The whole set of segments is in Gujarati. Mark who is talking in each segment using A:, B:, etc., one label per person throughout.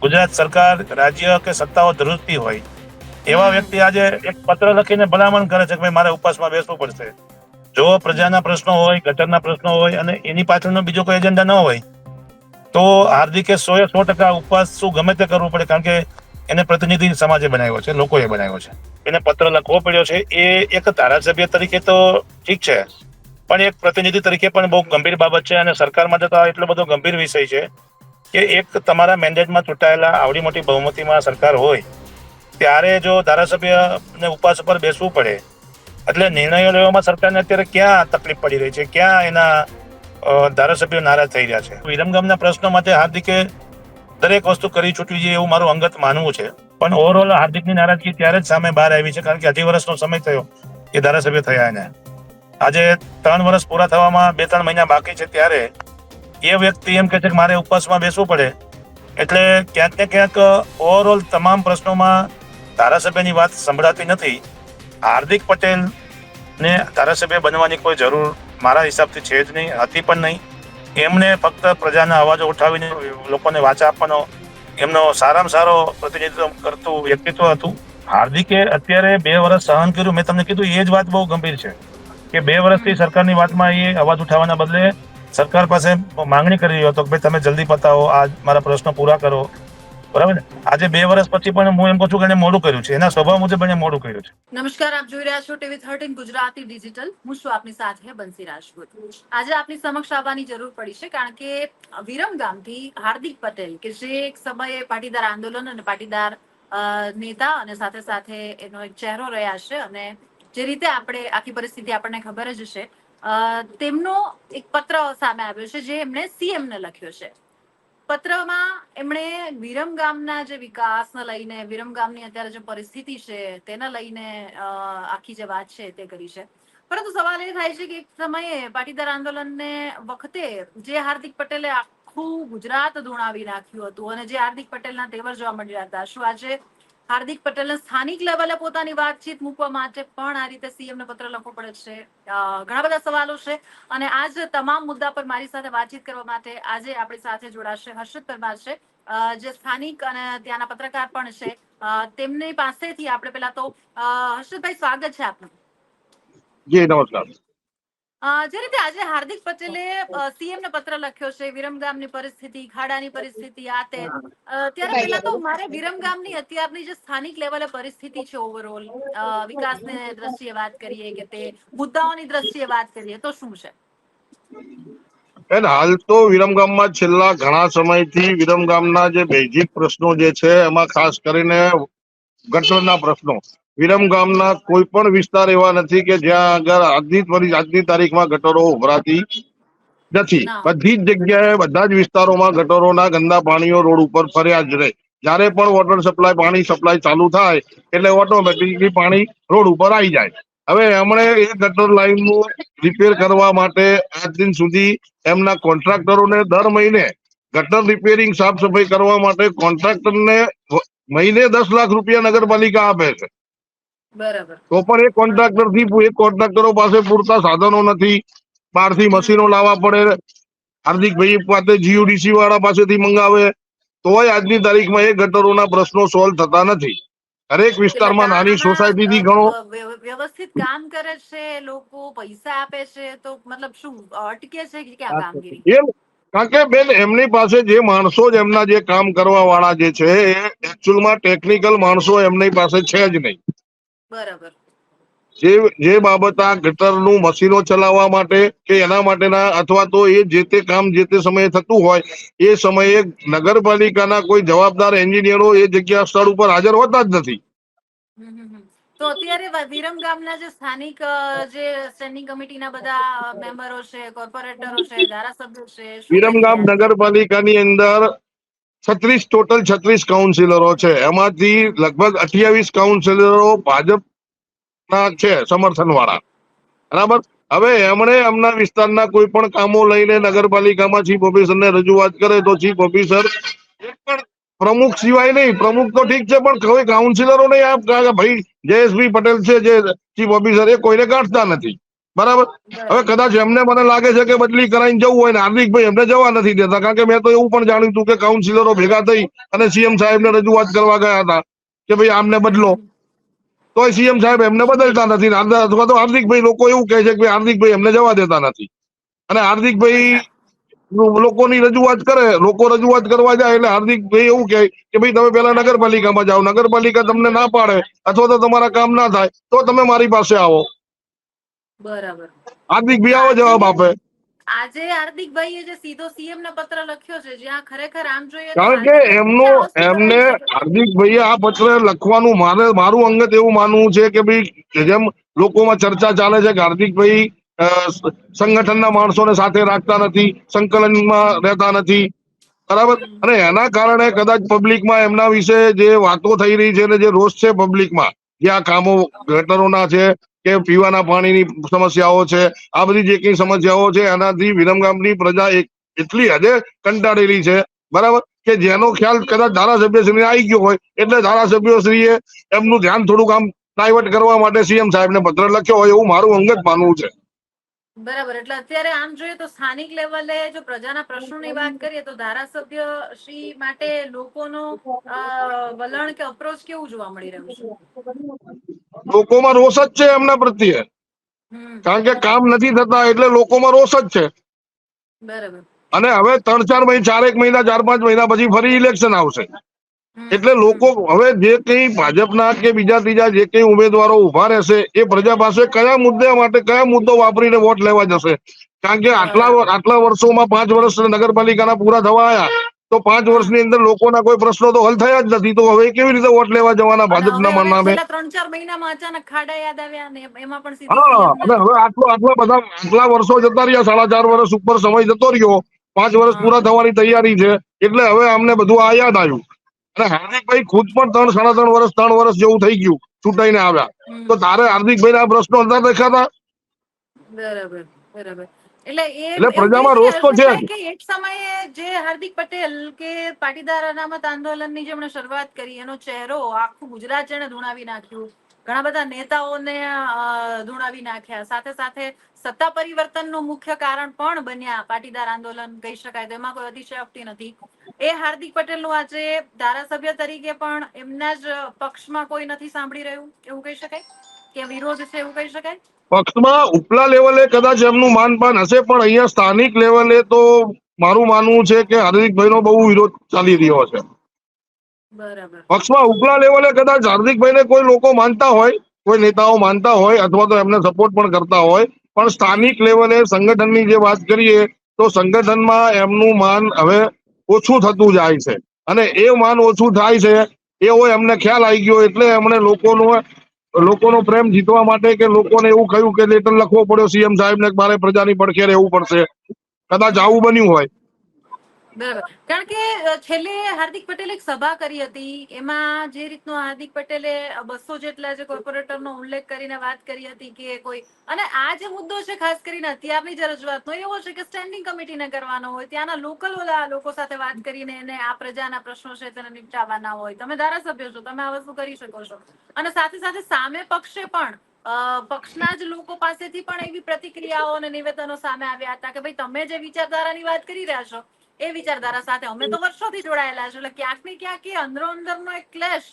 A: ગુજરાત સરકાર, રાજ્ય કે સત્તાઓ ધ્રુજતી હોય એવા વ્યક્તિ આજે એક પત્ર લખીને ભલામણ કરે છે કે ભાઈ મારે ઉપવાસમાં બેસવું પડશે. જો પ્રજાના પ્રશ્નો હોય, ગટરના પ્રશ્નો હોય અને એની પાછળનો બીજો કોઈ એજન્ડા ન હોય તો હાર્દિકે 100% ઉપવાસ શું ગમે તે કરવું પડે, કારણ કે એને પ્રતિનિધિ સમાજે બનાવ્યો છે, લોકોએ બનાવ્યો છે, એને પત્ર લખવો પડ્યો છે. એ એક ધારાસભ્ય તરીકે તો ઠીક છે, પણ એક પ્રતિનિધિ તરીકે પણ બહુ ગંભીર બાબત છે અને સરકાર માટે તો એટલો બધો ગંભીર વિષય છે કે એક તમારા મેન્ડેટમાં ચૂંટાયેલા આવડી મોટી બહુમતીમાં સરકાર હોય ત્યારે જો ધારાસભ્યને ઉપવાસ ઉપર બેસવું પડે એટલે નિર્ણયો લેવામાં સરકારને અત્યારે ક્યાં તકલીફ પડી રહી છે, ક્યાં એના ધારાસભ્યો નારાજ થઈ રહ્યા છે. વિરમગામના પ્રશ્નો માટે હાર્દિકે દરેક વસ્તુ કરી છૂટવી જોઈએ એવું મારું અંગત માનવું છે. પણ ઓવરઓલ હાર્દિકની નારાજગી ત્યારે જ સામે બહાર આવી છે કારણ કે 2.5 વર્ષનો સમય થયો એ ધારાસભ્ય થયા એને. આજે 3 વર્ષ પૂરા થવામાં 2-3 મહિના બાકી છે ત્યારે એ વ્યક્તિ એમ કે છે કે મારે ઉપવાસમાં બેસવું પડે એટલે ક્યાંક ને ક્યાંક ઓવરઓલ તમામ પ્રશ્નોમાં ધારાસભ્યની વાત સંભળાતી નથી. હાર્દિક પટેલ ને ધારાસભ્ય બનવાની કોઈ જરૂર મારા હિસાબથી છે જ નહીં, હતી પણ નહીં. એમને ફક્ત પ્રજાના અવાજો ઉઠાવીને લોકોને વાચા આપવાનો એમનો સારામાં સારો પ્રતિનિધિત્વ કરતું વ્યક્તિત્વ હતું. હાર્દિકે અત્યારે 2 વર્ષ સહન કર્યું. મેં તમને કીધું એ જ વાત બહુ ગંભીર છે કે 2 વર્ષથી સરકારની વાતમાં એ અવાજ ઉઠાવવાના બદલે સરકાર પાસે માંગણી કરી રહ્યો હતો કે ભાઈ તમે જલ્દી પતાવો, આ મારા પ્રશ્નો પૂરા કરો, બરાબર ને. આજે 2 વર્ષ પછી પણ હું એમ કહું છું કે એને મોડું કર્યું છે, એના સ્વભાવ મુજબ એને મોડું કર્યું છે.
B: નમસ્કાર, આપ જોઈ રહ્યા છો ટીવી 13 ગુજરાતી ડિજિટલ. હું છું આપની સાથે બંસી રાજપૂત. આજે આપની સમક્ષ આવવાની જરૂર પડી છે કારણ કે વિરમગામથી હાર્દિક પટેલ કે જે એક સમયે પાટીદાર આંદોલન અને પાટીદાર નેતા અને સાથે સાથે એનો એક ચહેરો રહ્યા છે અને જે રીતે આપણે આખી પરિસ્થિતિ આપણને ખબર જ છે, તેમનો એક પત્ર સામે આવ્યો છે જે એમણે સીએમ ને લખ્યો છે. પત્રમાં એમણે વિરમગામના જે વિકાસને લઈને, વિરમગામની અત્યારે જે પરિસ્થિતિ છે તેને લઈને આખી જે વાત છે તે કરી છે. પરંતુ સવાલ એ થાય છે કે એક સમયે પાટીદાર આંદોલનને વખતે જે હાર્દિક પટેલે આખું ગુજરાત ધૂણાવી નાખ્યું હતું અને જે હાર્દિક પટેલના તેવર જોવા મળ્યા હતા, શું આજે હાર્દિક પટેલને સ્થાનિક લેવલે પોતાની વાતચીત મૂકવા માટે પણ આ રીતે સીએમને પત્ર લખવો પડે છે? ઘણા બધા સવાલો છે અને આજ તમામ મુદ્દા પર મારી સાથે વાતચીત કરવા માટે આજે આપણી સાથે જોડાશે હર્ષદ પરમાર છે, જે સ્થાનિક અને ત્યાંના પત્રકાર પણ છે. તેમની પાસેથી આપણે પેલા તો હર્ષદભાઈ, સ્વાગત છે આપનું.
C: જી નમસ્કાર.
B: જે રીતે આજે હાર્દિક પટેલે સીએમ ને પત્ર લખ્યો છે, વિરમગામની પરિસ્થિતિ, ખાડાની પરિસ્થિતિ, આ તે, ત્યારે પેલા તો મારે વિરમગામની અત્યારની જે સ્થાનિક લેવલે પરિસ્થિતિ છે ઓવરઓલ વિકાસની દ્રષ્ટિએ વાત કરીએ કે તે મુદ્દાઓની દ્રષ્ટિએ વાત કરીએ તો શું છે?
C: હાલ તો વિરમગામમાં છેલ્લા ઘણા સમયથી વિરમગામના જે બેઝિક પ્રશ્નો જે છે એમાં ખાસ કરીને ગટરના પ્રશ્નો. વિરમગામના કોઈ પણ વિસ્તાર એવા નથી કે જ્યાં આગળ આજની તારીખમાં ગટરો ઉભરાતી નથી. બધી જ જગ્યાએ બધા જ વિસ્તારોમાં ગટરોના ગંદા પાણીઓ રોડ ઉપર ફર્યા જ રહે. જયારે પણ વોટર સપ્લાય, પાણી સપ્લાય ચાલુ થાય એટલે ઓટોમેટિકલી પાણી રોડ ઉપર આવી જાય. હવે એમણે એ ગટર લાઈનનું રિપેર કરવા માટે આજ દિન સુધી એમના કોન્ટ્રાક્ટરોને દર મહિને ગટર રિપેરિંગ, સાફ સફાઈ કરવા માટે કોન્ટ્રાક્ટરને મહિને 10 લાખ રૂપિયા નગરપાલિકા આપે છે.
B: બરાબર.
C: તો પણ એ કોન્ટ્રાક્ટરો પાસે પૂરતા સાધનો નથી, બહારથી મશીનો લાવવા પડે. હાર્દિકભાઈ પાસે જીયુડીસી વાળા પાસેથી મંગાવે તોય આજની તારીખમાં એ ગટરોના પ્રશ્નો સોલ્વ થતા નથી. દરેક વિસ્તારમાં નાની સોસાયટીથી ઘણો
B: વ્યવસ્થિત કામ કરે છે, લોકો પૈસા આપે છે, તો મતલબ શું અટકે છે કે ક્યાં કામગીરી?
C: કારણ કે બેન એમની પાસે જે માણસો જ એમના જે કામ કરવા વાળા જે છે એ એકચ્યુઅલમાં ટેકનિકલ માણસો એમની પાસે છે જ નહીં.
B: બરાબર.
C: જે બાબત આ ગટરનું મશીનો ચલાવવા માટે કે એના માટેના અથવા તો એ જે તે કામ જે તે સમયે થતું હોય એ સમયે નગરપાલિકાના કોઈ જવાબદાર એન્જિનિયરો એ જગ્યા સ્થળ ઉપર હાજર હોતા જ નથી.
B: તો અત્યારે વિરમગામના જે સ્થાનિક જે સ્ટેન્ડિંગ કમિટીના બધા મેમ્બરો છે, કોર્પોરેટરો છે, ધારાસભ્યો છે, શું કહી
C: વિરમગામ
B: રહ્યા છે?
C: નગરપાલિકાની અંદર 36 કાઉન્સિલરો છે. એમાંથી લગભગ 28 કાઉન્સિલરો ભાજપના છે, સમર્થન વાળા. બરાબર. હવે એમણે એમના વિસ્તારના કોઈ પણ કામો લઈને નગરપાલિકામાં ચીફ ઓફિસરને રજૂઆત કરે તો ચીફ ઓફિસર એક પણ પ્રમુખ સિવાય નહીં, પ્રમુખ તો ઠીક છે પણ કોઈ કાઉન્સિલરો નહીં. ભાઈ જયેશભાઈ પટેલ છે જે ચીફ ઓફિસર, એ કોઈને ગાંઠતા નથી. બરાબર. હવે કદાચ એમને મને લાગે છે કે બદલી કરાઈને જવું હોય ને હાર્દિકભાઈ એમને જવા નથી દેતા, કારણ કે મેં તો એવું પણ જાણ્યું હતું કે કાઉન્સિલરો ભેગા થઈ અને સીએમ સાહેબને રજૂઆત કરવા ગયા હતા કે ભાઈ આમને બદલો, તોય સીએમ સાહેબ એમને બદલતા નથી, અથવા તો હાર્દિકભાઈ લોકો એવું કહે છે કે હાર્દિકભાઈ એમને જવા દેતા નથી. અને હાર્દિકભાઈ
B: અચ્છા.
C: લોકોની રજૂઆત કરે, લોકો રજૂઆત કરવા જાય એટલે હાર્દિકભાઈ એવું કહે કે ભાઈ તમે પેલા નગરપાલિકામાં જાઓ, નગરપાલિકા તમને ના પાડે અથવા તો તમારા કામ ના થાય તો તમે મારી પાસે આવો.
B: બરાબર.
C: હાર્દિકભાઈ આવો જવાબ આપે.
B: આજે હાર્દિકભાઈએ જે સીધો સીએમ ને પત્ર લખ્યો છે, જ્યાં ખરેખર આમ જોઈએ તો
C: કારણ કે એમને હાર્દિકભાઈએ આ પત્ર લખવાનું મારું અંગત એવું માનવું છે કે ભાઈ જેમ લોકોમાં ચર્ચા ચાલે છે કે હાર્દિકભાઈ સંગઠનના માણસોને સાથે રાખતા નથી, સંકલનમાં રહેતા નથી, બરાબર. અને એના કારણે કદાચ પબ્લિકમાં એમના વિશે જે વાતો થઈ રહી છે ને જે રોષ છે પબ્લિકમાં, જે આ કામો ગટરોના છે કે પીવાના પાણીની સમસ્યાઓ છે, આ બધી જે કઈ સમસ્યાઓ છે એનાથી વિરમગામની પ્રજા એટલી હદે કંટાળેલી છે, બરાબર, કે જેનો ખ્યાલ કદાચ ધારાસભ્યશ્રીને આવી ગયો હોય એટલે ધારાસભ્યશ્રીએ એમનું ધ્યાન થોડુંક આમ ડાયવર્ટ કરવા માટે સીએમ સાહેબને પત્ર લખ્યો હોય એવું મારું અંગત માનવું છે.
B: બરાબર. એટલે અત્યારે આમ જોઈએ તો સ્થાનિક લેવલે જો પ્રજાના પ્રશ્નોની વાત કરીએ તો ધારાસભ્ય શ્રી માટે લોકોનો વલણ કે અપ્રોચ કેવું જોવા મળી રહ્યું છે?
C: લોકોમાં રોષ જ છે એમના પ્રત્યે, કારણ કે કામ નથી થતા એટલે લોકોમાં રોષ જ છે.
B: બરાબર.
C: અને હવે 3-4 મહિના, 4 મહિના, 4-5 મહિના પછી ફરી ઇલેક્શન આવશે એટલે લોકો હવે જે કઈ ભાજપના કે બીજા ત્રીજા જે કઈ ઉમેદવારો ઉભા રહેશે એ પ્રજા પાસે કયા મુદ્દા માટે કયા મુદ્દો વાપરીને વોટ લેવા જશે, કારણ કે આટલા વર્ષોમાં 5 વર્ષ નગરપાલિકાના પૂરા થવા આવ્યા તો 5 વર્ષની અંદર લોકોના કોઈ પ્રશ્નો તો હલ થયા જ નથી, તો હવે કેવી રીતે વોટ લેવા જવાના ભાજપના નામે?
B: છેલ્લા 3-4 મહિનામાં અચાનક ખાડા યાદ આવ્યા ને એમાં પણ સીધો
C: હા,
B: સીએમ
C: અને હવે આટલા વર્ષો જતા રહ્યા, 4.5 વર્ષ ઉપર સમય જતો રહ્યો, 5 વર્ષ પૂરા થવાની તૈયારી છે એટલે હવે અમને બધું આ યાદ આવ્યું. અને હાર્દિકભાઈ ખુદ પણ 3 વર્ષ જેવું થઈ ગયું ચૂંટાઈને આવ્યા, તો તારે હાર્દિકભાઈ ના પ્રશ્નો હતા દેખાતા?
B: બરાબર. બરાબર. એટલે
C: એટલે
B: એવું કહી
C: પ્રજામાં
B: શકીએ
C: રોષ તો છે
B: હર્ષદભાઈ
C: જ.
B: કે એક સમયે જે હાર્દિક પટેલ કે પાટીદાર અનામત આંદોલનની જેમણે શરૂઆત કરી એનો ચહેરો આખું ગુજરાત જેને ધૂણાવી નાખ્યું, ઘણા બધા નેતાઓને ધૂણાવી નાખ્યા, સાથે સાથે સત્તા પરિવર્તનનું મુખ્ય કારણ પણ બન્યા પાટીદાર આંદોલન કહી શકાય, તો એમાં કોઈ અતિશયોક્તિ નથી. એ હાર્દિક પટેલનું આજે ધારાસભ્ય તરીકે પણ એમના જ પક્ષમાં કોઈ નથી સાંભળી રહ્યું એવું કહી શકાય કે વિરોધ છે એવું કહી શકાય?
C: પક્ષમાં ઉપલા લેવલે કદાચ એમનું માનપાન હશે, પણ અહીંયા સ્થાનિક લેવલે તો મારું માનવું છે કે હાર્દિકભાઈનો બહુ વિરોધ ચાલી રહ્યો છે.
B: બરાબર.
C: પક્ષમાં ઉપલા લેવલે કદાચ હાર્દિકભાઈને કોઈ લોકો માનતા હોય, કોઈ નેતાઓ માનતા હોય અથવા તો એમને સપોર્ટ પણ કરતા હોય, પણ સ્થાનિક લેવલે સંગઠનની જે વાત કરીએ તો સંગઠનમાં એમનું માન હવે ઓછું થતું જાય છે. અને એ માન ઓછું થાય છે એવો એમને ખ્યાલ આવી ગયો એટલે એમણે લોકોનો પ્રેમ જીતવા માટે કે લોકોને એવું કહ્યું કે લેટર લખવો પડ્યો સીએમ સાહેબને મારે પ્રજાની પડખે રહેવું પડશે, કદાચ આવું બન્યું હોય.
B: બરાબર. કારણ કે છેલ્લે હાર્દિક પટેલે એક સભા કરી હતી, એમાં જે રીતનો હાર્દિક પટેલે 200 જેટલા જે કોર્પોરેટરનો ઉલ્લેખ કરીને વાત કરી હતી કે કોઈ, અને આ જે મુદ્દો છે ખાસ કરીને અત્યારની જે રજૂઆતનો એવો છે કે સ્ટેન્ડિંગ કમિટીને કરવાનો હોય, ત્યાંના લોકલ લોકો સાથે વાત કરીને એને આ પ્રજાના પ્રશ્નો છે તેને નિપટાવવાના હોય, તમે ધારાસભ્ય છો, તમે આ વસ્તુ કરી શકો છો. અને સાથે સાથે સામે પક્ષે પણ પક્ષના જ લોકો પાસેથી પણ એવી પ્રતિક્રિયાઓ અને નિવેદનો સામે આવ્યા હતા કે ભાઈ તમે જે વિચારધારાની વાત કરી રહ્યા છો એ વિચારધારા સાથે અમે તો વર્ષોથી જોડાયેલા છે, એટલે ક્યાંક ને ક્યાંક એ અંદરો અંદરનો એક ક્લેશ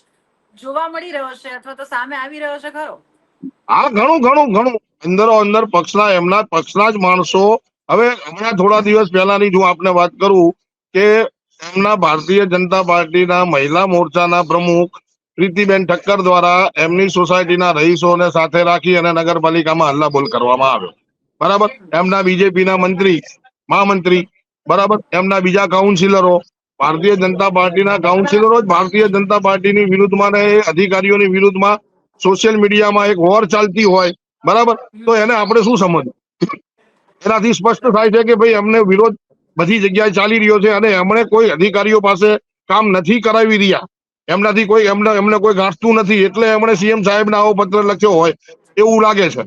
B: જોવા મળી રહ્યો છે અથવા તો સામે આવી રહ્યો છે ખરો?
C: હા, ઘણું અંદરો અંદર એમના પક્ષના જ માણસો. હવે હમણાં થોડા દિવસ પહેલાની જો આપને વાત કરું કે એમના ભારતીય જનતા પાર્ટીના મહિલા મોરચાના પ્રમુખ પ્રીતિબેન ઠક્કર દ્વારા એમની સોસાયટીના રહીશોને સાથે રાખી અને નગરપાલિકામાં હલ્લાબોલ કરવામાં આવ્યો, બરાબર. એમના બીજેપીના મહામંત્રી, બરાબર, એમના બીજા કાઉન્સિલરો, ભારતીય જનતા પાર્ટીના કાઉન્સિલરો જ ભારતીય જનતા પાર્ટીની વિરુદ્ધમાં ને અધિકારીઓની વિરુદ્ધમાં સોશિયલ મીડિયામાં એક વોર ચાલતી હોય, બરાબર, તો એને આપણે શું સમજવું? એનાથી સ્પષ્ટ થાય છે કે ભાઈ એમને વિરોધ બધી જગ્યાએ ચાલી રહ્યો છે અને એમણે કોઈ અધિકારીઓ પાસે કામ નથી કરાવી રહ્યા, એમનાથી એમને કોઈ ગાંઠતું નથી એટલે એમણે સીએમ સાહેબને આવો પત્ર લખ્યો હોય એવું લાગે છે.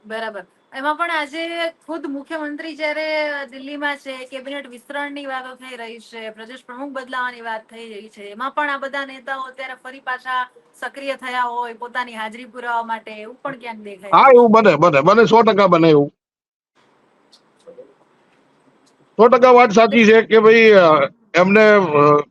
B: બરાબર. એમાં પણ આજે ખુદ મુખ્યમંત્રી જ્યારે દિલ્હીમાં છે, કેબિનેટ વિસ્તરણની વાતો થઈ રહી છે, પ્રદેશ પ્રમુખ બદલાવાની વાત થઈ રહી છે, એમાં પણ આ બધા નેતાઓ અત્યારે ફરી પાછા સક્રિય થયા હોય પોતાની હાજરી પુરાવવા માટે, એવું પણ ક્યાંક દેખાઈ
C: હા,
B: રહ્યું
C: એવું
B: છે.
C: બને 100% બને એવું. 100% વાત સાચી છે કે ભાઈ એમને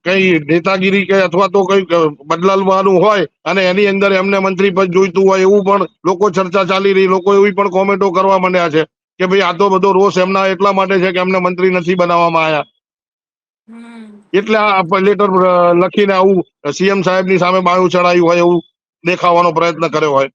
C: કઈ નેતાગીરી કે અથવા તો કઈ બદલાવવાનું હોય અને એની અંદર એમને મંત્રી પદ જોઈતું હોય એવું પણ લોકો ચર્ચા ચાલી રહી, લોકો એવી પણ કોમેન્ટો કરવા માંડ્યા છે કે ભાઈ આ તો બધો રોષ એમના એટલા માટે છે કે એમને મંત્રી નથી બનાવવામાં આવ્યા,
B: હમ
C: એટલે આ લેટર લખીને આવું સીએમ સાહેબની સામે બાયું ચડાયું હોય એવું દેખાવાનો પ્રયત્ન કર્યો હોય.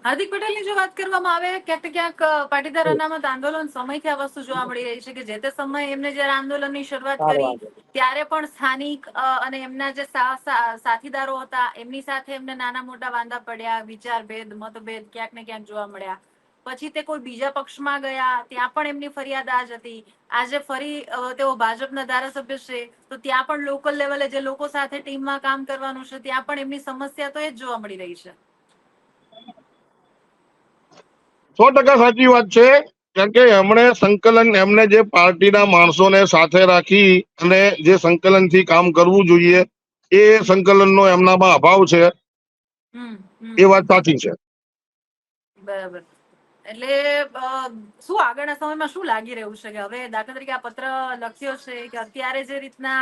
B: હાર્દિક પટેલની જો વાત કરવામાં આવે, ક્યાંક ને ક્યાંક પાટીદાર અનામત આંદોલન સમયથી આ વસ્તુ જોવા મળી રહી છે કે જે તે સમયે એમને જયારે આંદોલનની શરૂઆત કરી ત્યારે પણ સ્થાનિક અને એમના જે સાથીદારો હતા એમની સાથે એમને નાના મોટા વાંધા પડ્યા, વિચારભેદ, મતભેદ ક્યાંક ને ક્યાંક જોવા મળ્યા. પછી તે કોઈ બીજા પક્ષમાં ગયા, ત્યાં પણ એમની ફરિયાદ આ જ હતી. આજે ફરી તેઓ ભાજપના ધારાસભ્ય છે તો ત્યાં પણ લોકલ લેવલે જે લોકો સાથે ટીમમાં કામ કરવાનું છે ત્યાં પણ એમની સમસ્યા તો એ જ જોવા મળી રહી છે.
C: 100% સાચી વાત છે. કારણ કે એમણે સંકલન, એમને જે પાર્ટીના માણસોને સાથે રાખી અને જે સંકલન થી કામ કરવું જોઈએ એ સંકલનનો એમનામાં અભાવ છે, એ વાત સાચી છે.
B: બરાબર. એટલે શું આગળના સમયમાં શું લાગી રહ્યું છે કે હવે દાખલા તરીકે આ પત્ર લખ્યો છે કે અત્યારે જે રીતના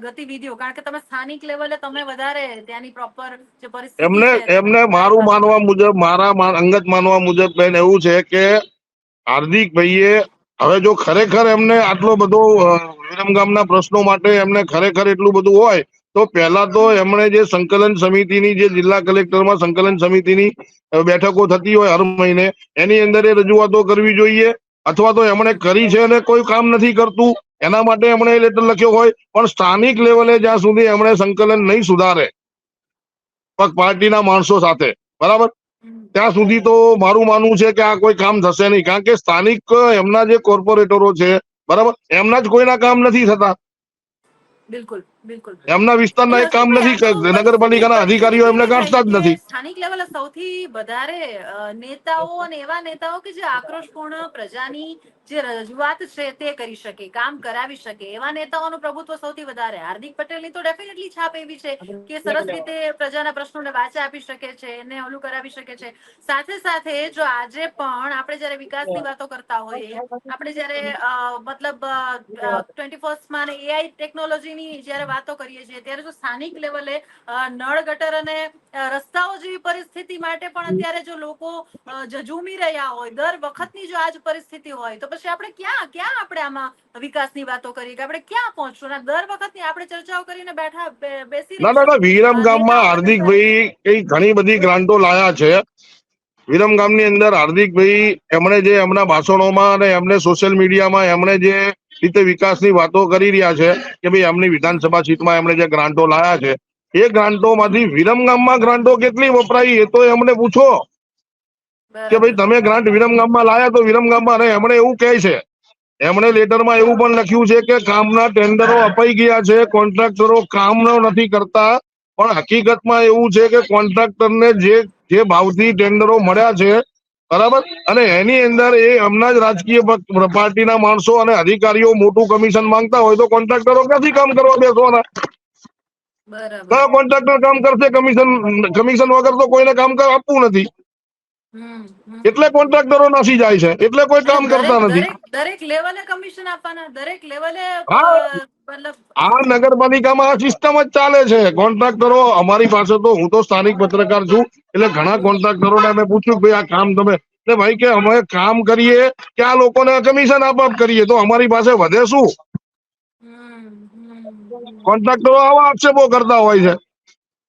B: ગતિવિધિઓ, કારણ કે તમે સ્થાનિક લેવલે તમે વધારે ત્યાંની પ્રોપર જે પરિસ્થિતિ
C: એમને
B: છે તમે
C: એમને
B: વધારે
C: મારું
B: વાતો
C: માનવા
B: કરી.
C: મુજબ, મારા અંગત માનવા મુજબ બેન એવું છે કે હાર્દિક ભાઈએ હવે જો ખરેખર એમને આટલો બધો વિરમગામના પ્રશ્નો માટે એમને ખરેખર એટલું બધું હોય તો પહેલા તો એમણે જે સંકલન સમિતિની, જે જિલ્લા કલેક્ટરમાં સંકલન સમિતિની બેઠકો થતી હોય હર મહિને, એની અંદર એ રજૂઆતો કરવી જોઈએ. અથવા તો એમણે કરી છે અને કોઈ કામ નથી કરતું એના માટે એમણે લેટર લખ્યો હોય, પણ સ્થાનિક લેવલે જ્યાં સુધી એમણે સંકલન નહીં સુધારે પાર્ટીના માણસો સાથે, બરાબર, ત્યાં સુધી તો મારું માનવું છે કે આ કોઈ કામ થશે નહીં. કારણ કે સ્થાનિક એમના જે કોર્પોરેટરો છે, બરાબર, એમના જ કોઈના કામ નથી થતા.
B: બિલકુલ બિલકુલ.
C: એમના વિસ્તારના
B: એટલે
C: એક કામ
B: અશોકભાઈ,
C: નથી,
B: આ તો
C: નગરપાલિકાના અધિકારીઓ એમને
B: પરિસ્થિતિ થઈ
C: ગાંઠતા જ
B: કે
C: નથી.
B: સ્થાનિક લેવલે સૌથી વધારે નેતાઓ અને એવા નેતાઓ કે જે આક્રોશપૂર્ણ પ્રજાની જે રજૂઆત છે તે કરી શકે, કામ કરાવી શકે, એવા નેતાઓનું પ્રભુત્વ સૌથી વધારે. હાર્દિક પટેલની તો ડેફિનેટલી છાપ એવી છે કે સરસ રીતે પ્રજાના પ્રશ્નોને વાચા આપી શકે છે, એને ઓલું કરાવી શકે છે. સાથે સાથે જો આજે પણ આપણે જયારે વિકાસની વાતો કરતા હોઈએ, આપણે જયારે મતલબ 21st એઆઈ ટેકનોલોજીની જયારે વાતો કરીએ છીએ ત્યારે જો સ્થાનિક લેવલે નળ ગટર અને રસ્તાઓ જેવી પરિસ્થિતિ માટે પણ અત્યારે જો લોકો ઝઝૂમી રહ્યા હોય, દર વખતની જો આજ પરિસ્થિતિ હોય તો પછી આપણે ક્યાં આપણે આમાં વિકાસની વાતો કરીએ કે આપણે ક્યાં પહોંચશું? દર વખતની આપણે ચર્ચાઓ કરીને બેસી
C: ના ના ના,
B: રહીશું.
C: વિરમગામમાં
B: નેતાઓ બદલતા
C: હાર્દિકભાઈ કઈ ઘણી બધી ગ્રાન્ટો લાયા છે. વિરમગામની અંદર હાર્દિકભાઈ એમણે જે એમના ભાષણોમાં અને એમને સોશિયલ મીડિયામાં એમણે જે રીતે વિકાસની વાતો કરી રહ્યા છે કે ભાઈ એમની વિધાનસભા સીટમાં એમણે જે ગ્રાન્ટો લાયા છે, એ ગ્રાન્ટો માંથી વિરમગામમાં ગ્રાન્ટો કેટલી વપરાઈ એ તો એમને પૂછો કે ભાઈ
B: બરાબર.
C: તમે ગ્રાન્ટ વિરમગામમાં લાયા તો વિરમગામમાં, અને એમણે એવું કહે છે, એમણે લેટરમાં એવું પણ લખ્યું છે કે કામના ટેન્ડરો અપાઈ ગયા છે, કોન્ટ્રાક્ટરો કામ નથી કરતા. પણ હકીકતમાં એવું છે કે કોન્ટ્રાક્ટરને જે ભાવથી ટેન્ડરો મળ્યા છે, બરાબર, અને એની અંદર એ એમના જ રાજકીય પાર્ટીના માણસો અને અધિકારીઓ મોટું કમિશન માંગતા હોય તો કોન્ટ્રાક્ટરો ક્યાંથી કામ કરવા બેસવાના?
B: બરાબર.
C: કયો કોન્ટ્રાક્ટર કામ કરશે કમિશન વગર? તો કોઈને કામ આપવું નથી, એટલે કોન્ટ્રાક્ટરો નાસી જાય છે, એટલે કોઈ
B: એટલે
C: કામ
B: દરેક
C: કરતા નથી.
B: દરેક દરેક લેવલે કમિશન આપવાના, દરેક લેવલે
C: હા,
B: મતલબ
C: આ નગરપાલિકામાં આ સિસ્ટમ જ ચાલે છે. કોન્ટ્રાક્ટરો અમારી પાસે, તો હું તો સ્થાનિક પત્રકાર છું એટલે ઘણા કોન્ટ્રાક્ટરોને અમે પૂછ્યું ભાઈ આ કામ તમે, ભાઈ કે અમે કામ કરીએ કે આ લોકોને કમિશન આપ કરીએ તો અમારી પાસે વધે શું? કોન્ટ્રાક્ટરો આવા આક્ષેપો કરતા હોય છે.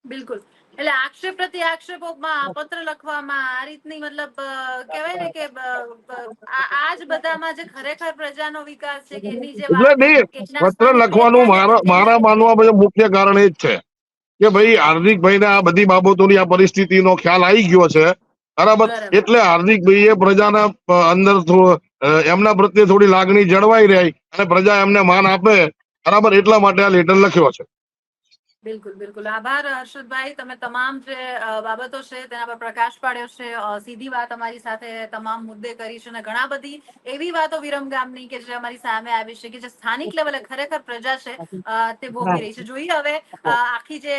B: બિલકુલ. એટલે આક્ષેપ પ્રતિ આક્ષેપોમાં પત્ર લખવામાં આ રીતની મતલબ કહેવાય ને કે આજ બધામાં જે ખરેખર પ્રજાનો વિકાસ છે કે એની જે
C: એટલે
B: વાત છે
C: નહીં,
B: કે એના
C: પત્ર
B: એ
C: લખવાનું
B: ત્યાં
C: મારા માનવા મુજબ મુખ્ય કારણ એ જ છે કે ભાઈ
B: હમ
C: હાર્દિકભાઈ ને આ બધી બાબતોની આ પરિસ્થિતિનો ખ્યાલ આવી ગયો છે, બરાબર,
B: બરાબર.
C: એટલે હાર્દિકભાઈ એ પ્રજાના અંદર એમના પ્રત્યે થોડી લાગણી જળવાઈ રહી અને પ્રજા એમને માન આપે, બરાબર, એટલા માટે આ લેટર લખ્યો છે.
B: બિલકુલ બિલકુલ આભાર હર્ષદભાઈ, તમે તમામ જે બાબતો છે તેના પર પ્રકાશ પાડ્યો છે, સીધી વાત અમારી સાથે તમામ મુદ્દે કરી છે અને ઘણા બધી એવી વાતો વિરમગામની કે જે અમારી સામે આવી છે કે જે સ્થાનિક લેવલે ખરેખર પ્રજા છે તે ભોગવી રહી છે. જોઈએ હવે આખી જે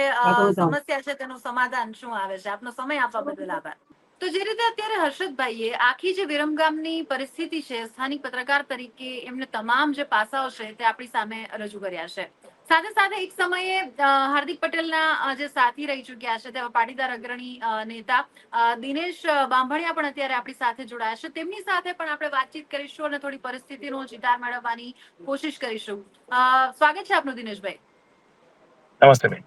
B: સમસ્યા છે તેનું સમાધાન શું આવે છે. આપનો સમય આપવા બદલ આભાર. તો જે રીતે અત્યારે હર્ષદભાઈએ આખી જે વિરમગામની પરિસ્થિતિ છે સ્થાનિક પત્રકાર તરીકે એમને તમામ જે પાસાઓ છે તે આપણી સામે રજૂ કર્યા છે. સાથે સાથે એક સમયે હાર્દિક પટેલના જે સાથી રહી ચુક્યા છે તેવા પાટીદાર અગ્રણી નેતા દિનેશ બાંભણિયા પણ અત્યારે આપણી સાથે જોડાયા છે. તેમની સાથે પણ આપણે વાતચીત કરીશું અને થોડી પરિસ્થિતિનો ચિતાર મેળવવાની કોશિશ કરીશું. સ્વાગત છે આપનું દિનેશભાઈ.
A: નમસ્તે બેન.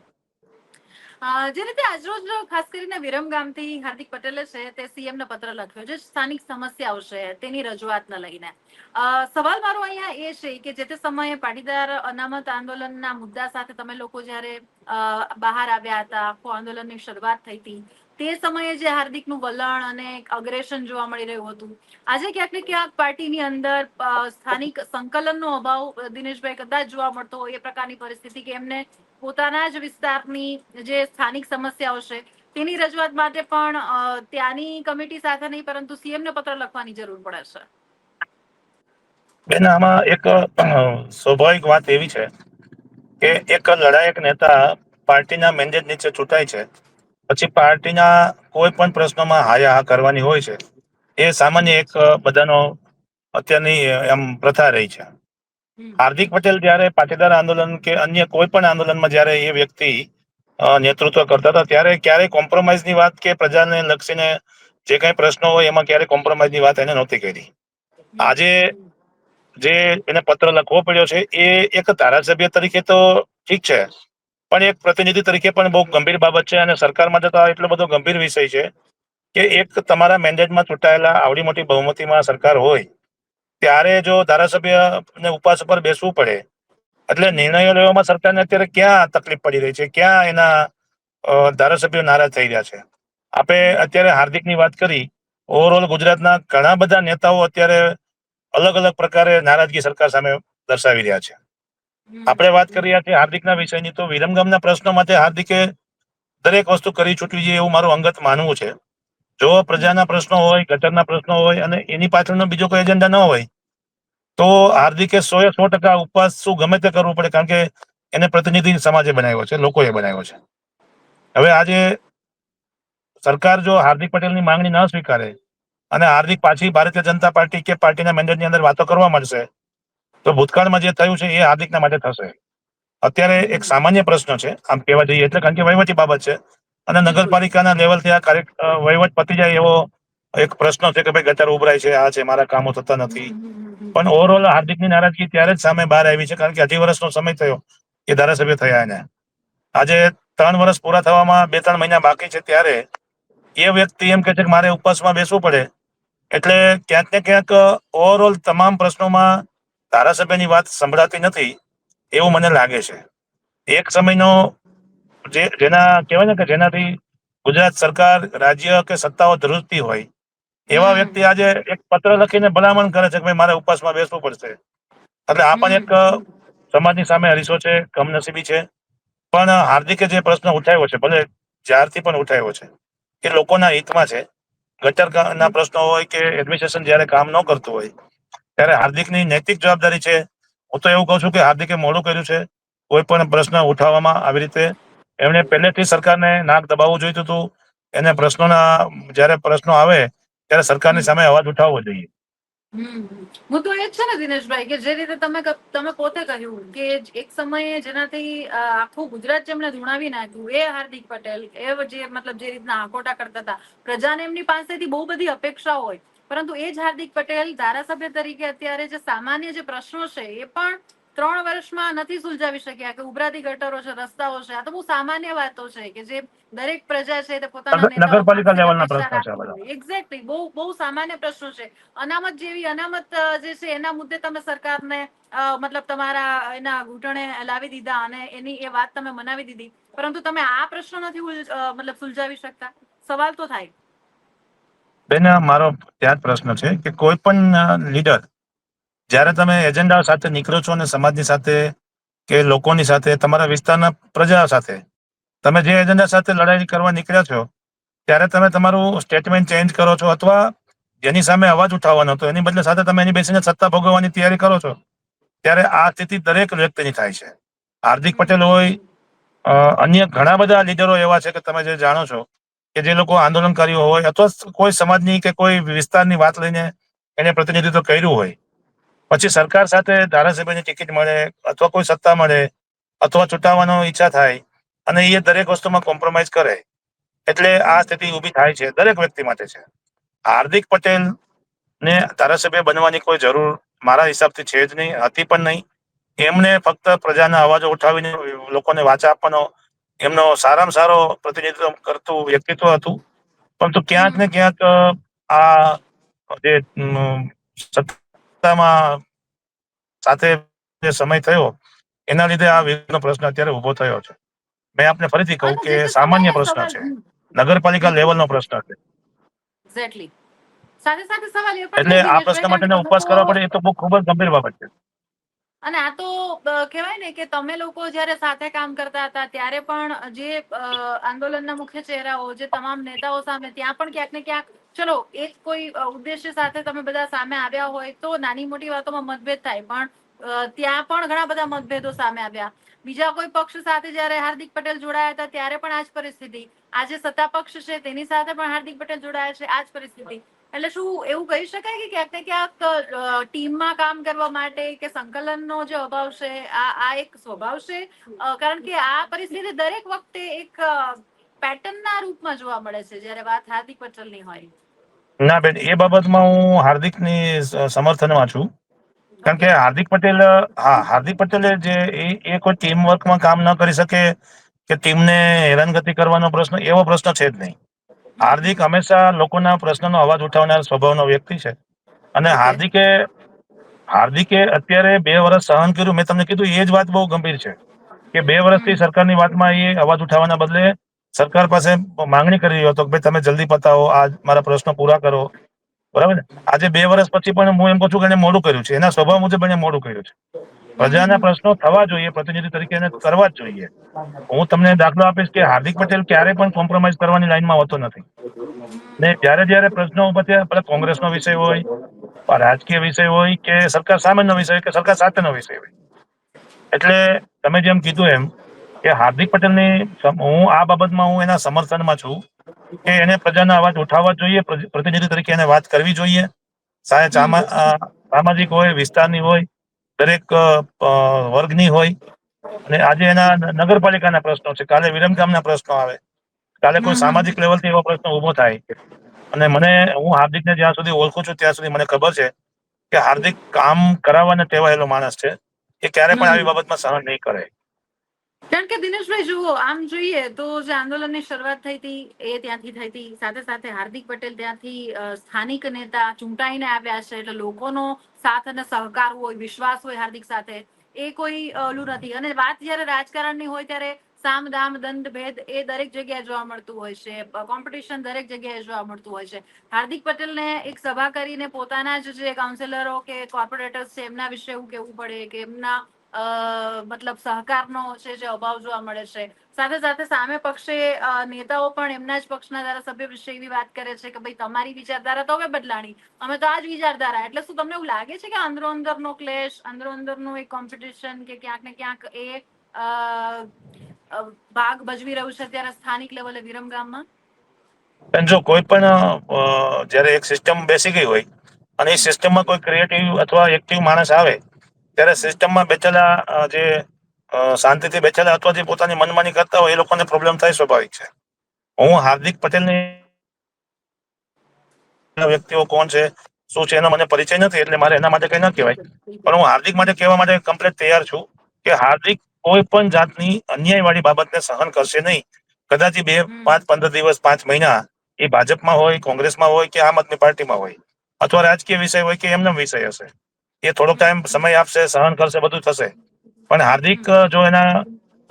B: જે રીતે આજરોજ ખાસ કરીને વિરમગામથી હાર્દિક પટેલે છે તે સીએમ ને પત્ર લખ્યો છે સ્થાનિક સમસ્યાઓ છે તેની રજૂઆતને લઈને. સવાલ મારો અહીંયા એ છે કે જે તે સમયે પાટીદાર અનામત આંદોલનના મુદ્દા સાથે તમે લોકો જયારે બહાર આવ્યા હતા, આખું આંદોલનની શરૂઆત થઈ હતી, તે સમયે જે હાર્દિકનું વલણ અને અગ્રેશન જોવા મળી રહ્યું હતું, આજે ક્યાંક ને ક્યાંક પાર્ટીની અંદર સ્થાનિક સંકલનનો અભાવ દિનેશભાઈ કદાચ જોવા મળતો હોય એ પ્રકારની પરિસ્થિતિ કે એમને પોતાના જ વિસ્તારની જે સ્થાનિક સમસ્યાઓ છે તેની રજૂઆત માટે પણ ત્યાંની કમિટી સાથે નહીં પરંતુ સીએમ ને પત્ર લખવાની જરૂર પડે છે.
A: બેન, આમાં એક સ્વાભાવિક વાત એવી છે કે એક લડાયક નેતા પાર્ટીના મેન્ડેટ નીચે ચૂંટાય છે, પછી પાર્ટીના કોઈ પણ પ્રશ્નોમાં હાયા હા કરવાની હોય છે. એ સામાન્ય એક બધાનો અત્યારની એમ પ્રથા રહી છે. હાર્દિક પટેલ જયારે પાટીદાર આંદોલન કે અન્ય કોઈ પણ આંદોલનમાં જયારે એ વ્યક્તિ નેતૃત્વ કરતા હતા ત્યારે ક્યારેય કોમ્પ્રોમાઇઝની વાત કે પ્રજાને લક્ષીને જે કઈ પ્રશ્નો હોય એમાં ક્યારેય કોમ્પ્રોમાઇઝની વાત એને નહોતી કરી. આજે જે એને પત્ર લખવો પડ્યો છે એ એક ધારાસભ્ય તરીકે તો ઠીક છે, પણ એક પ્રતિનિધિ તરીકે પણ બહુ ગંભીર બાબત છે અને સરકાર માટે તો એટલો બધો ગંભીર વિષય છે કે એક તમારા મેન્ડેટમાં ચૂંટાયેલા આવડી મોટી બહુમતીમાં સરકાર હોય ત્યારે જો ધારાસભ્યને ઉપવાસ પર બેસવું પડે એટલે નિર્ણયો લેવામાં સરકારને અત્યારે ક્યાં તકલીફ પડી રહી છે, ક્યાં એના ધારાસભ્યો નારાજ થઈ રહ્યા છે. આપણે અત્યારે હાર્દિકની વાત કરી, ઓવરઓલ ગુજરાતના ઘણા બધા નેતાઓ અત્યારે અલગ અલગ પ્રકારે નારાજગી સરકાર સામે દર્શાવી રહ્યા છે. આપણે વાત કરી રહ્યા છીએ હાર્દિકના વિષયની, તો વિરમગામના પ્રશ્નો માટે હાર્દિકે દરેક વસ્તુ કરી છૂટવી જોઈએ એવું મારું અંગત માનવું છે. જો પ્રજાના પ્રશ્નો હોય, ગટરના પ્રશ્નો હોય અને એની પાછળનો બીજો કોઈ એજન્ડા ન હોય તો હાર્દિકે 100% ઉપવાસ શું ગમે તે કરવું પડે, કારણ કે એને પ્રતિનિધિ સમાજે બનાવ્યો છે, લોકોએ બનાવ્યો છે. હવે આજે સરકાર જો હાર્દિક પટેલની માંગણી ન સ્વીકારે અને હાર્દિક પાછી ભારતીય જનતા પાર્ટી કે પાર્ટીના મેન્ડેટની અંદર વાતો કરવા મળશે તો ભૂતકાળમાં જે થયું છે એ હાર્દિકના માટે થશે. અત્યારે એક સામાન્ય પ્રશ્ન છે આમ કહેવા જઈએ એટલે, કારણ કે વહીવટી બાબત છે અને નગરપાલિકાના લેવલથી આ વહીવટ પતી જાય એવો એક પ્રશ્ન છે કે ભાઈ ગટર ઉભરાય છે, આ છે, મારા કામો થતા નથી. પણ ઓવરઓલ હાર્દિકની નારાજગી ત્યારે જ સામે બહાર આવી છે કારણ કે 2.5 વર્ષનો સમય થયો એ ધારાસભ્ય થયા એને. આજે 3 વર્ષ પૂરા થવામાં 2-3 મહિના બાકી છે ત્યારે એ વ્યક્તિ એમ કે છે કે મારે ઉપવાસમાં બેસવું પડે એટલે ક્યાંક ને ક્યાંક ઓવરઓલ તમામ પ્રશ્નોમાં ધારાસભ્યની વાત સંભળાતી નથી એવું મને લાગે છે. એક સમયનો જેના કહેવાય ને કે જેનાથી ગુજરાત સરકાર, રાજ્ય કે સત્તાઓ ધ્રુજતી હોય એવા વ્યક્તિ આજે એક પત્ર લખીને ભલામણ કરે છે કે ભાઈ મારે ઉપવાસમાં બેસવું પડશે. એટલે આ પણ એક સમાજની સામે હરીસો છે, કમનસીબી છે. પણ હાર્દિકે જે પ્રશ્ન ઉઠાવ્યો છે, ભલે જ્યારથી પણ ઉઠાવ્યો છે, એ લોકોના હિતમાં છે. ગટરના પ્રશ્નો હોય કે એડમિનિસ્ટ્રેશન જયારે કામ ન કરતું હોય ત્યારે હાર્દિકની નૈતિક જવાબદારી છે. હું તો એવું કહું છું કે હાર્દિકે મોડું કર્યું છે કોઈ પણ પ્રશ્ન ઉઠાવવામાં. આવી રીતે એમણે પહેલેથી સરકારને નાક દબાવવું જોઈતું હતું. એને જયારે પ્રશ્નો આવે ત્યારે સરકારની સામે અવાજ ઉઠાવવો જોઈએ.
B: મુદ્દો એ જ છે ને દિનેશભાઈ કે જે રીતે તમે પોતે કહ્યું કે એક સમયે જેનાથી આખું ગુજરાત જેમણે ધૂણાવી નાખ્યું એ હાર્દિક પટેલ, એ જે મતલબ જે રીતના આકોટા કરતા હતા, પ્રજાને એમની પાસેથી બહુ બધી અપેક્ષા હોય, પરંતુ એ જ હાર્દિક પટેલ ધારાસભ્ય તરીકે અત્યારે જે સામાન્ય જે પ્રશ્નો છે એ પણ 3 વર્ષમાં નથી સુલઝાવી શક્યા. કે ઉભરાતી ગટરો છે, રસ્તાઓ છે, આ તો બહુ સામાન્ય વાતો છે કે જે દરેક પ્રજા છે તે પોતાના નેતાઓ
A: નગરપાલિકા
B: પાસે
A: લેવલના
B: અપેક્ષા
A: પ્રશ્નો છે આ
B: રાખતી
A: બધા.
B: હોય. એક્ઝેક્ટલી, બહુ સામાન્ય પ્રશ્નો છે. અનામત જે છે એના મુદ્દે તમે સરકારને મતલબ તમારા એના ઘૂંટણે લાવી દીધા અને એની એ વાત તમે મનાવી દીધી, પરંતુ તમે આ પ્રશ્ન નથી મતલબ સુલઝાવી શકતા. સવાલ તો થાય.
A: બેન, મારો ત્યાં જ પ્રશ્ન છે કે કોઈ પણ લીડર જ્યારે તમે એજન્ડા સાથે નીકળો છો અને સમાજની સાથે કે લોકોની સાથે, તમારા વિસ્તારના પ્રજા સાથે તમે જે એજન્ડા સાથે લડાઈ કરવા નીકળ્યા છો ત્યારે તમે તમારું સ્ટેટમેન્ટ ચેન્જ કરો છો, અથવા જેની સામે અવાજ ઉઠાવવાનો હતો એની બદલે સાથે તમે એની બેસીને સત્તા ભોગવવાની તૈયારી કરો છો, ત્યારે આ સ્થિતિ દરેક વ્યક્તિની થાય છે. હાર્દિક પટેલ હોય, અન્ય ઘણા બધા લીડરો એવા છે કે તમે જે જાણો છો કે જે લોકો આંદોલનકારીઓ હોય અથવા કોઈ સમાજની કે કોઈ વિસ્તારની વાત લઈને એને પ્રતિનિધિત્વ કર્યું હોય, પછી સરકાર સાથે ધારાસભ્યની ટિકિટ મળે અથવા કોઈ સત્તા મળે અથવા ચૂંટાવાનો ઈચ્છા થાય અને એ દરેક વસ્તુમાં કોમ્પ્રોમાઇઝ કરે, એટલે આ સ્થિતિ ઊભી થાય છે. દરેક વ્યક્તિ માટે છે. હાર્દિક પટેલ ને ધારાસભ્ય બનવાની કોઈ જરૂર મારા હિસાબથી છે જ નહીં, હતી પણ નહીં. એમને ફક્ત પ્રજાના અવાજો ઉઠાવીને લોકોને વાચા આપવાનો એમનો સારામાં સારો પ્રતિનિધિત્વ કરતું વ્યક્તિત્વ હતું. પરંતુ ક્યાંક ને ક્યાંક આ જે સત્તામાં સાથે જે સમય થયો એના લીધે આ વિરોધનો પ્રશ્ન અત્યારે ઉભો થયો છે. મેં આપને ફરીથી કહું
B: અને
A: કે
B: જે તે
A: સામાન્ય
B: સમયે
A: પ્રશ્ન
B: સવાલ
A: છે, નગરપાલિકા
B: બિલકુલ
A: લેવલનો પ્રશ્ન છે.
B: એક્ઝેક્ટલી. સાથે સાથે સવાલ એ પણ
A: એટલે
B: થાય
A: આ
B: દિનેશભાઈ,
A: પ્રશ્ન
B: કારણ
A: માટેને
B: કે તમે
A: ઉપવાસ
B: તો
A: કરવા પડે એ તો બહુ ખૂબ જ ગંભીર બાબત છે.
B: અને આ તો કહેવાય ને કે તમે લોકો જ્યારે સાથે કામ કરતા હતા ત્યારે પણ જે આંદોલનના મુખ્ય ચહેરાઓ, જે તમામ નેતાઓ સામે ત્યાં પણ ક્યાંક ને ક્યાંક ચલો એક કોઈ ઉદ્દેશ્ય સાથે તમે બધા સામે આવ્યા હોય તો નાની મોટી વાતોમાં મતભેદ થાય, પણ ત્યાં પણ ઘણા બધા મતભેદો સામે આવ્યા. બીજા કોઈ પક્ષ સાથે જ્યારે હાર્દિક પટેલ જોડાયા હતા ત્યારે પણ આ જ પરિસ્થિતિ. આજે સત્તા પક્ષ છે તેની સાથે પણ હાર્દિક પટેલ જોડાયા છે, આ જ પરિસ્થિતિ. એટલે શું એવું કહી શકાય કે ક્યાંક ને ક્યાંક ટીમમાં કામ કરવા માટે કે સંકલનનો જે અભાવ છે આ એક સ્વભાવ છે? કારણ કે આ પરિસ્થિતિ દરેક વખતે એક પેટર્નના રૂપમાં જોવા મળે છે જ્યારે વાત હાર્દિક પટેલની હોય.
A: ના બેન, એ બાબતમાં હું હાર્દિકની સમર્થનમાં છું. કારણ
B: ઓકે.
A: કે હાર્દિક પટેલ, હાર્દિક પટેલે જે એ કોઈ ટીમ વર્કમાં કામ ન કરી શકે કે ટીમને હેરાનગતિ કરવાનો પ્રશ્ન, એવો પ્રશ્ન છે જ નહીં. હાર્દિક હંમેશા લોકોના પ્રશ્નનો અવાજ ઉઠાવનાર સ્વભાવનો વ્યક્તિ છે. અને
B: ઓકે.
A: હાર્દિકે અત્યારે 2 વર્ષ સહન કર્યું. મેં તમને કીધું એ જ વાત બહુ ગંભીર છે કે 2 વર્ષથી સરકારની વાતમાં એ અવાજ ઉઠાવવાના બદલે સરકાર પાસે માંગણી કરી રહ્યો હતો કે ભાઈ તમે જલ્દી પતાવો, આ મારા પ્રશ્નો પૂરા કરો. બરાબર ને? આજે 2 વર્ષ પછી પણ હું એમ કહું છું કે એને મોડું કર્યું છે. એના સ્વભાવ મુજબ એને મોડું કર્યું છે. પ્રજાના પ્રશ્નો થવા જોઈએ, પ્રતિનિધિ તરીકે એને કરવા જ જોઈએ. હું તમને દાખલો આપીશ કે હાર્દિક પટેલ ક્યારે પણ કોમ્પ્રોમાઇઝ કરવાની લાઈનમાં હોતો નથી. ને જ્યારે જ્યારે પ્રશ્નો ઉભા થયા, ભલે કોંગ્રેસનો વિષય હોય, રાજકીય વિષય હોય કે સરકાર સામેનો વિષય હોય કે સરકાર સાથેનો વિષય હોય, એટલે તમે જેમ કીધું એમ કે હાર્દિક પટેલની હું આ બાબતમાં હું એના સમર્થનમાં છું કે એને પ્રજાના અવાજ ઉઠાવવા જોઈએ, પ્રતિનિધિ તરીકે એને વાત કરવી જોઈએ. સામાજિક હોય, વિસ્તારની હોય, દરેક વર્ગની હોય. અને આજે એના નગરપાલિકાના પ્રશ્નો છે, કાલે વિરમગામના પ્રશ્નો આવે, કાલે કોઈ સામાજિક લેવલથી એવો પ્રશ્ન ઉભો થાય. અને હું હાર્દિકને જ્યાં સુધી ઓળખું છું ત્યાં સુધી મને ખબર છે કે હાર્દિક કામ કરાવવાને ટેવાયેલો માણસ છે. એ ક્યારે પણ આવી બાબતમાં સહન નહીં કરે.
B: કારણ કે દિનેશભાઈ જુઓ, આમ જોઈએ તો જે આંદોલનની શરૂઆત થઈ હતી એ ત્યાંથી થઈ હતી. સાથે સાથે હાર્દિક પટેલ ત્યાંથી સ્થાનિક નેતા ચૂંટાઈને આવ્યા છે, એટલે લોકોનો સાથ અને સહકાર હોય, વિશ્વાસ હોય હાર્દિક સાથે, એ કોઈ ઓલું નથી. અને વાત જયારે રાજકારણની હોય ત્યારે સામ દામ દંડ ભેદ એ દરેક જગ્યાએ જોવા મળતું હોય છે, કોમ્પિટિશન દરેક જગ્યાએ જોવા મળતું હોય છે. હાર્દિક પટેલને એક સભા કરીને પોતાના જ જે કાઉન્સિલરો કે કોર્પોરેટર્સ છે એમના વિશે એવું કહેવું પડે કે એમના મતલબ સહકારનો છે જે અભાવ જોવા મળે છે. સાથે સાથે સામે પક્ષે નેતાઓ પણ એમના જ પક્ષના ધારાસભ્ય વિશે એવી વાત કરે છે કે ભાઈ તમારી વિચારધારા તો હવે બદલાણી, અમે તો આ જ વિચારધારા. એટલે શું તમને એવું લાગે છે કે અંદરો અંદરનો ક્લેશ, અંદરો અંદરનું એક કોમ્પિટિશન કે ક્યાંક ને ક્યાંક એ ભાગ ભજવી રહ્યું છે અત્યારે સ્થાનિક લેવલે વિરમગામમાં?
A: જો કોઈ પણ જયારે એક સિસ્ટમ બેસી ગઈ હોય અને એ સિસ્ટમમાં કોઈ ક્રિએટિવ અથવા એક્ટિવ માણસ આવે ત્યારે સિસ્ટમમાં બેઠેલા જે શાંતિથી બેઠેલા અથવા જે પોતાની મનમાની કરતા હોય એ લોકોને પ્રોબ્લેમ થાય, સ્વાભાવિક છે. હું હાર્દિક પટેલની વ્યક્તિઓ કોણ છે, શું છે, એનો મને પરિચય નથી, એટલે મારે એના માટે કઈ ન કહેવાય. પણ હું હાર્દિક માટે કહેવા માટે કમ્પ્લીટ તૈયાર છું કે હાર્દિક કોઈ પણ જાતની અન્યાયવાળી બાબતને સહન કરશે નહીં. કદાચ 2, 5, 15 દિવસ, 5 મહિના એ ભાજપમાં હોય, કોંગ્રેસમાં હોય કે આમ આદમી પાર્ટીમાં હોય, અથવા રાજકીય વિષય હોય કે એમનો વિષય હશે, એ થોડોક ટાઈમ સમય આપશે, સહન કરશે, બધું થશે. પણ હાર્દિક જો એના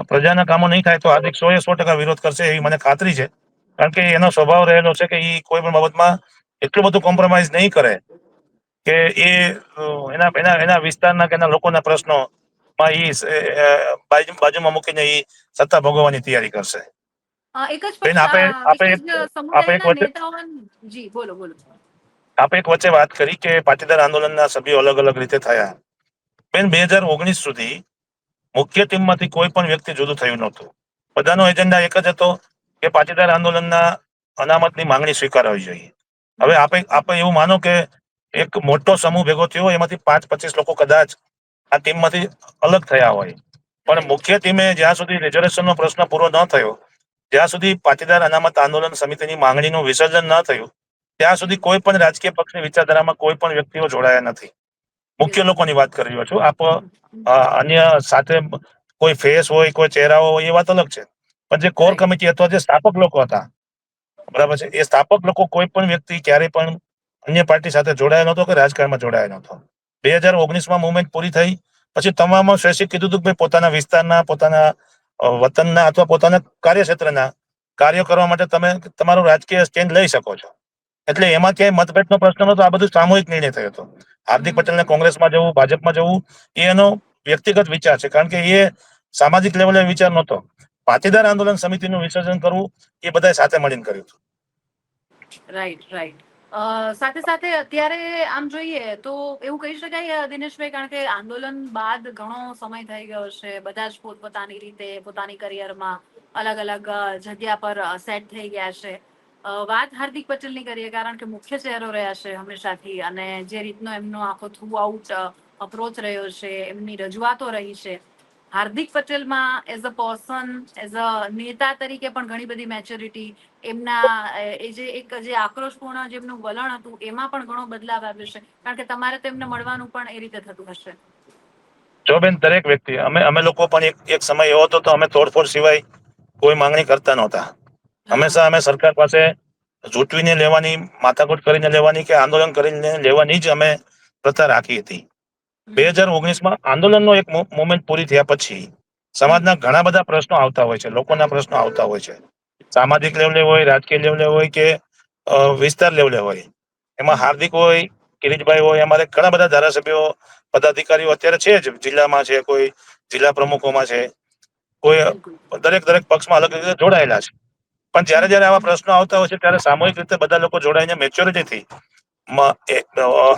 A: પ્રજાના કામો નહીં થાય તો હાર્દિક 100% વિરોધ કરશે, એવી મને ખાતરી છે. કારણ કે એનો સ્વભાવ રહેલો છે કે એ કોઈ પણ બાબતમાં એટલું બધું કોમ્પ્રોમાઇઝ નહીં કરે કે એ એના વિસ્તારના કે એના લોકોના પ્રશ્નો માં બાજુમાં મૂકીને એ સત્તા ભોગવવાની તૈયારી કરશે.
B: એક જ
A: બેન,
B: પક્ષ
A: આપે
B: એક જ સમુદાયના નેતાઓ. જી બોલો બોલો.
A: એક વચ્ચે વાત કરી કે પાટીદાર આંદોલનના સભ્યો અલગ અલગ રીતે થયા. બેન, 2019 સુધી મુખ્ય ટીમમાંથી કોઈ પણ વ્યક્તિ જુદું થયું નહોતું. બધાનો એજન્ડા એક જ હતો કે પાટીદાર આંદોલનના અનામતની માંગણી સ્વીકારવી જોઈએ. હવે આપણે એવું માનો કે એક મોટો સમૂહ ભેગો થયો, એમાંથી 5-25 લોકો કદાચ આ ટીમમાંથી અલગ થયા હોય, પણ મુખ્ય ટીમે જ્યાં સુધી રિઝર્વેશનનો પ્રશ્ન પૂરો ન થયો, જ્યાં સુધી પાટીદાર અનામત આંદોલન સમિતિની માંગણીનું વિસર્જન ન થયું, ત્યાં સુધી કોઈ પણ રાજકીય પક્ષની વિચારધારામાં કોઈ પણ વ્યક્તિઓ જોડાયા નથી. મુખ્ય લોકોની વાત કરી રહ્યો છું. અન્ય સાથે કોઈ ફેસ હોય, કોઈ ચહેરાઓ હોય, એ વાત અલગ છે. પણ જે કોર કમિટી અથવા જે સ્થાપક લોકો હતા, બરાબર છે, એ સ્થાપક લોકો કોઈ પણ વ્યક્તિ ક્યારેય પણ અન્ય પાર્ટી સાથે જોડાયો નહોતો કે રાજકારણમાં જોડાયો નહોતો. 2019માં મુવમેન્ટ પૂરી થઈ પછી તમામ શ્રેષ્ઠ કીધું હતું કે ભાઈ પોતાના વિસ્તારના, પોતાના વતનના અથવા પોતાના કાર્યક્ષેત્રના કાર્યો કરવા માટે તમે તમારું રાજકીય સ્ટેન્ડ લઈ શકો છો. એટલે એમાં ક્યાંય મતભેદનો પ્રશ્ન નતો. આ બધું સામૂહિક નિર્ણય થયો હતો. હાર્દિક પટેલને કોંગ્રેસમાં જવું, ભાજપમાં જવું એ એનો વ્યક્તિગત વિચાર છે, કારણ કે એ સામાજિક લેવલે વિચાર નહોતો. પાટીદાર આંદોલન સમિતિનું વિસર્જન કરવું એ બધા સાથે મળીને કર્યું હતું.
B: રાઈટ. સાથે સાથે અત્યારે આમ જોઈએ તો એવું કહી શકાય દિનેશભાઈ, કારણ કે આંદોલન બાદ ઘણો સમય થઈ ગયો છે, બધા જ પોતપોતાની રીતે પોતાની કરિયરમાં અલગ અલગ જગ્યા પર સેટ થઈ ગયા છે. વાત હાર્દિક પટેલની કરીએ, કારણ કે મુખ્ય ચહેરો રહ્યા છે હંમેશાથી, અને જે રીતનો એમનો આખો થ્રુ આઉટ અપ્રોચ રહ્યો છે, એમની રજૂઆતો રહી છે. હાર્દિક પટેલમાં as a person, as a નેતા તરીકે પણ ઘણી બધી મેચ્યોરિટી, એમના જે આક્રોશપૂર્ણ જેમનું વલણ હતું એમાં પણ ઘણો બદલાવ આવ્યો છે, કારણ કે તમારે તેમને મળવાનું પણ એ રીતે થતું હશે.
A: જો બેન, દરેક વ્યક્તિ, અમે લોકો પણ એક સમય એવો હતો તો અમે તોડફોડ સિવાય કોઈ માંગણી કરતા નહોતા. હંમેશા અમે સરકાર પાસે જૂટવીને લેવાની, માથાકૂટ કરીને લેવાની કે આંદોલન કરીને લેવાની જ અમે પ્રથા રાખી હતી. 2019માં આંદોલનનો એક મોમેન્ટ પૂરી થયા પછી સમાજના ઘણા બધા પ્રશ્નો આવતા હોય છે, લોકોના પ્રશ્નો આવતા હોય છે. સામાજિક લેવલે હોય, રાજકીય લેવલે હોય કે વિસ્તાર લેવલે હોય. એમાં હાર્દિક હોય, કિરીટભાઈ હોય, અમારે ઘણા બધા ધારાસભ્યો, પદાધિકારીઓ અત્યારે છે જ, જિલ્લામાં છે, કોઈ જિલ્લા પ્રમુખોમાં છે, કોઈ દરેક પક્ષમાં અલગ રીતે જોડાયેલા છે. પણ જયારે આવા પ્રશ્નો આવતા હોય છે, ત્યારે સામૂહિક રીતે બધા લોકો જોડાઈને મેચ્યોરિટીથી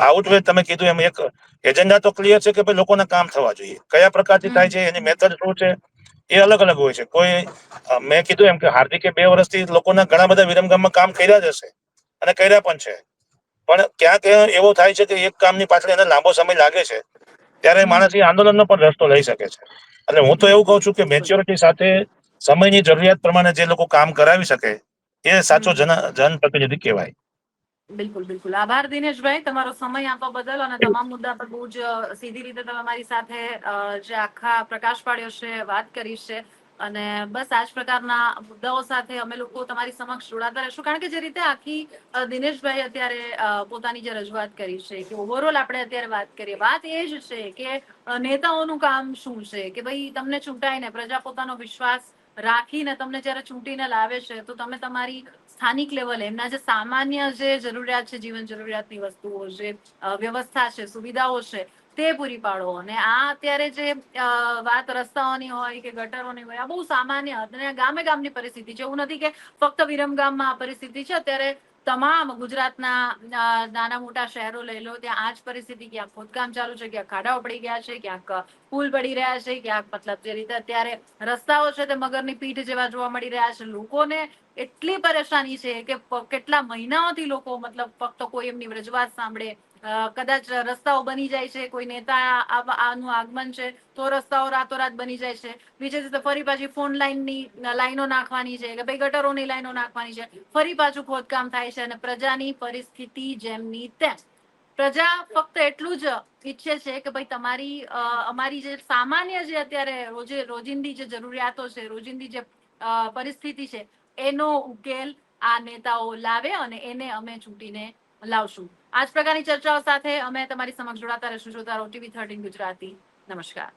A: આઉટવે તમે કીધું એમ એક એજન્ડા તો ક્લિયર છે કે ભાઈ લોકોના કામ થવા જોઈએ. કયા પ્રકારથી થાય છે, એની મેથડ શું છે, એ અલગ અલગ હોય છે. મેં કીધું એમ કે હાર્દિકે 2 વર્ષથી લોકોના ઘણા બધા વિરમગામમાં કામ કર્યા જ હશે અને કર્યા પણ છે, પણ ક્યાંક એવો થાય છે કે એક કામની પાછળ એને લાંબો સમય લાગે છે, ત્યારે માણસ એ આંદોલનનો પણ રસ્તો લઈ શકે છે. એટલે હું તો એવું કહું છું કે મેચ્યોરિટી સાથે સમયની જરૂરિયાત પ્રમાણે જે લોકો કામ કરાવી શકે એ સાચો જનપ્રતિનિધિ કહેવાય.
B: બિલકુલ. આભાર દિનેશભાઈ, તમારો સમય આપવા બદલ, અને તમામ મુદ્દા પર બહુ જ સીધી રીતે તમે મારી સાથે જે આખા પ્રકાશ પાડ્યો છે, વાત કરી છે. અને બસ આ જ પ્રકારના મુદ્દાઓ સાથે અમે લોકો તમારી સમક્ષ જોડાતા રહેશું, કારણ કે જે રીતે આખી દિનેશભાઈ અત્યારે પોતાની જે રજૂઆત કરી છે, કે ઓવરઓલ આપણે અત્યારે વાત કરીએ, વાત એ જ છે કે નેતાઓનું કામ શું છે, કે ભાઈ તમને ચૂંટાઈને પ્રજા પોતાનો વિશ્વાસ રાખીને તમને જયારે ચૂંટીને લાવે છે, તો તમે તમારી સ્થાનિક લેવલે એમના જે સામાન્ય જે જરૂરિયાત છે, જીવન જરૂરિયાતની વસ્તુઓ, જે વ્યવસ્થા છે, સુવિધાઓ છે, તે પૂરી પાડો. અને આ અત્યારે જે વાત રસ્તાઓની હોય કે ગટરોની હોય, આ બહુ સામાન્ય અને ગામની પરિસ્થિતિ છે. એવું નથી કે ફક્ત વિરમગામમાં આ પરિસ્થિતિ છે. અત્યારે તમામ ગુજરાતના નાના મોટા શહેરો લઈ લો, ત્યાં આ જ પરિસ્થિતિ, ક્યાંક ખોદકામ ચાલુ છે, ક્યાંક ખાડાઓ પડી ગયા છે, ક્યાંક પુલ પડી રહ્યા છે, ક્યાંક મતલબ જે રીતે અત્યારે રસ્તાઓ છે તે મગરની પીઠ જેવા જોવા મળી રહ્યા છે. લોકોને એટલી પરેશાની છે કે કેટલા મહિનાઓથી લોકો મતલબ ફક્ત કોઈ એમની રજૂઆત સાંભળે, કદાચ રસ્તાઓ બની જાય છે, કોઈ નેતા આનું આગમન છે તો રસ્તાઓ રાતોરાત બની જાય છે. બીજી રીતે ફરી પાછી ફોન લાઈનો નાખવાની છે, કે ભાઈ ગટરોની લાઈનો નાખવાની છે, ફરી પાછું ખોદકામ થાય છે, અને પ્રજાની પરિસ્થિતિ જેમની તેમ. પ્રજા ફક્ત એટલું જ ઈચ્છે છે કે ભાઈ અમારી જે સામાન્ય જે અત્યારે રોજિંદી જે જરૂરિયાતો છે, રોજિંદી જે પરિસ્થિતિ છે, એનો ઉકેલ આ નેતાઓ લાવે, અને એને અમે ચૂંટીને લાવશું. આ જ પ્રકારની ચર્ચાઓ સાથે અમે તમારી સમક્ષ જોડાતા રહીશું. જોતા રહો TV 13 ગુજરાતી. નમસ્કાર.